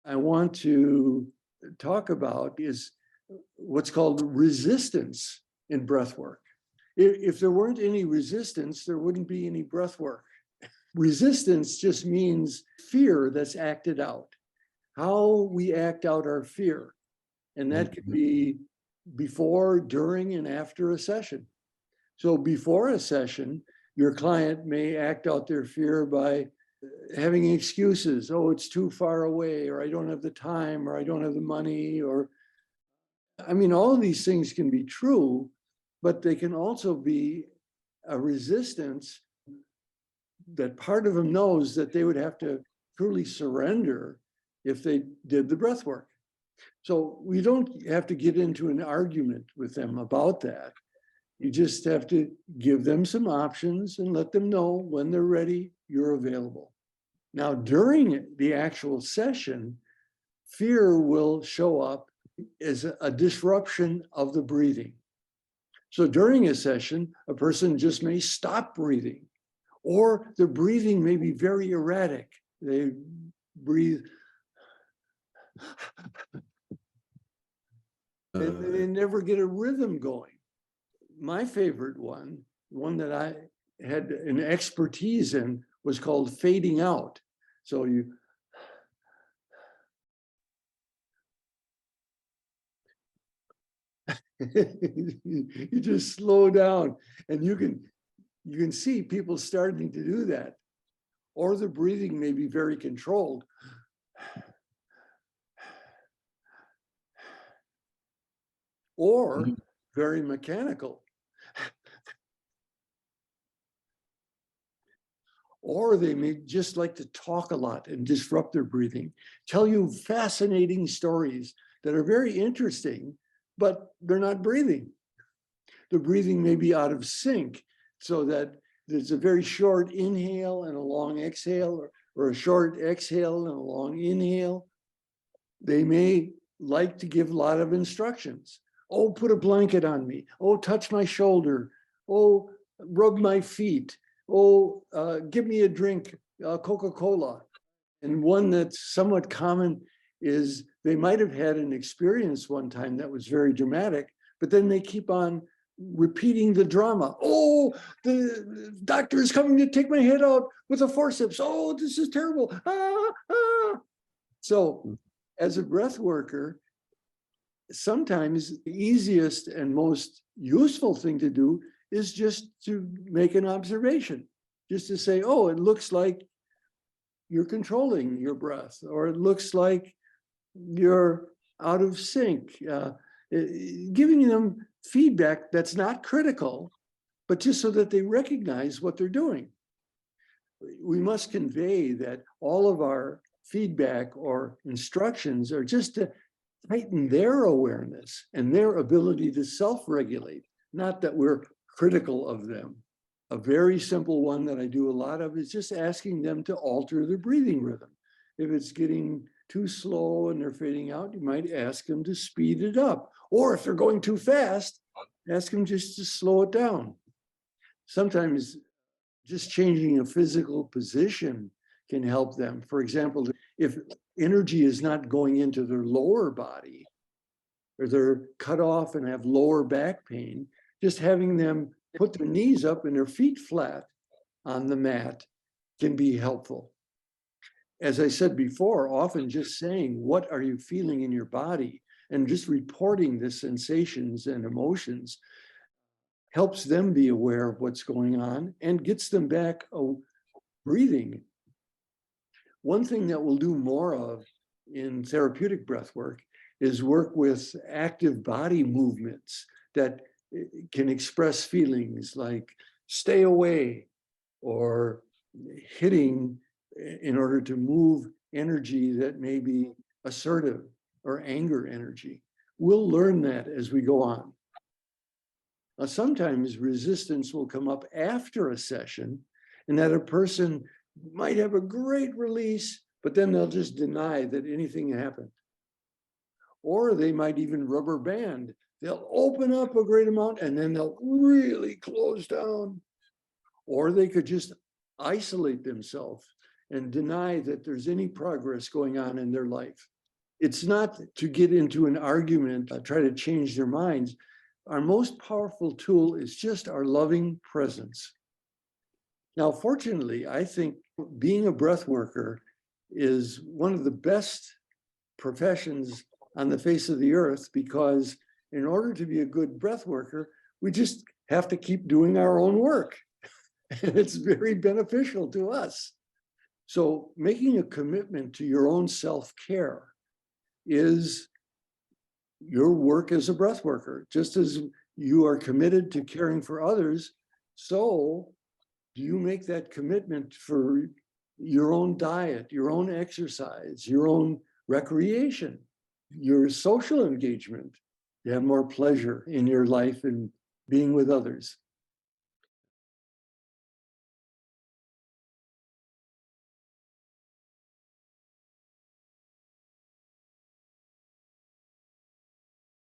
I want to talk about is what's called resistance in breath work. If there weren't any resistance, there wouldn't be any breath work. Resistance just means fear that's acted out, how we act out our fear. And that could be before, during, and after a session. So before a session, your client may act out their fear by having excuses. Oh, it's too far away, or I don't have the time, or I don't have the money, or I mean, all of these things can be true, but they can also be a resistance that part of them knows that they would have to truly surrender if they did the breath work. So we don't have to get into an argument with them about that. You just have to give them some options and let them know when they're ready, you're available. Now, during the actual session, fear will show up as a disruption of the breathing. So during a session, a person just may stop breathing, or their breathing may be very erratic. They breathe and they never get a rhythm going. My favorite one that I had an expertise in, was called fading out. So you you just slow down, and you can see people starting to do that. Or the breathing may be very controlled. Or very mechanical. Or they may just like to talk a lot and disrupt their breathing, tell you fascinating stories that are very interesting, but they're not breathing. The breathing may be out of sync, so that there's a very short inhale and a long exhale, or a short exhale and a long inhale. They may like to give a lot of instructions. Oh, put a blanket on me. Oh, touch my shoulder. Oh, rub my feet. Oh, give me a drink, Coca-Cola. And one that's somewhat common is they might have had an experience one time that was very dramatic, but then they keep on repeating the drama. Oh, the doctor is coming to take my head out with a forceps. Oh, this is terrible. Ah, ah. So as a breath worker, sometimes the easiest and most useful thing to do is just to make an observation, just to say, oh, it looks like you're controlling your breath, or it looks like you're out of sync. Giving them feedback that's not critical, but just so that they recognize what they're doing. We must convey that all of our feedback or instructions are just to heighten their awareness and their ability to self-regulate, not that we're critical of them. A very simple one that I do a lot of is just asking them to alter their breathing rhythm. If it's getting too slow and they're fading out, you might ask them to speed it up. Or if they're going too fast, ask them just to slow it down. Sometimes just changing a physical position can help them. For example, if energy is not going into their lower body, or they're cut off and have lower back pain, just having them put their knees up and their feet flat on the mat can be helpful. As I said before, often just saying, what are you feeling in your body? And just reporting the sensations and emotions helps them be aware of what's going on and gets them back breathing. One thing that we'll do more of in therapeutic breath work is work with active body movements that can express feelings like stay away, or hitting in order to move energy that may be assertive, or anger energy. We'll learn that as we go on. Now, sometimes resistance will come up after a session, and that a person might have a great release, but then they'll just deny that anything happened. Or they might even rubber band. They'll open up a great amount and then they'll really close down. Or they could just isolate themselves and deny that there's any progress going on in their life. It's not to get into an argument, try to change their minds. Our most powerful tool is just our loving presence. Now, fortunately, I think being a breath worker is one of the best professions on the face of the earth, because in order to be a good breath worker, we just have to keep doing our own work. And it's very beneficial to us. So making a commitment to your own self-care is your work as a breath worker. Just as you are committed to caring for others, so do you make that commitment for your own diet, your own exercise, your own recreation, your social engagement, to have more pleasure in your life and being with others.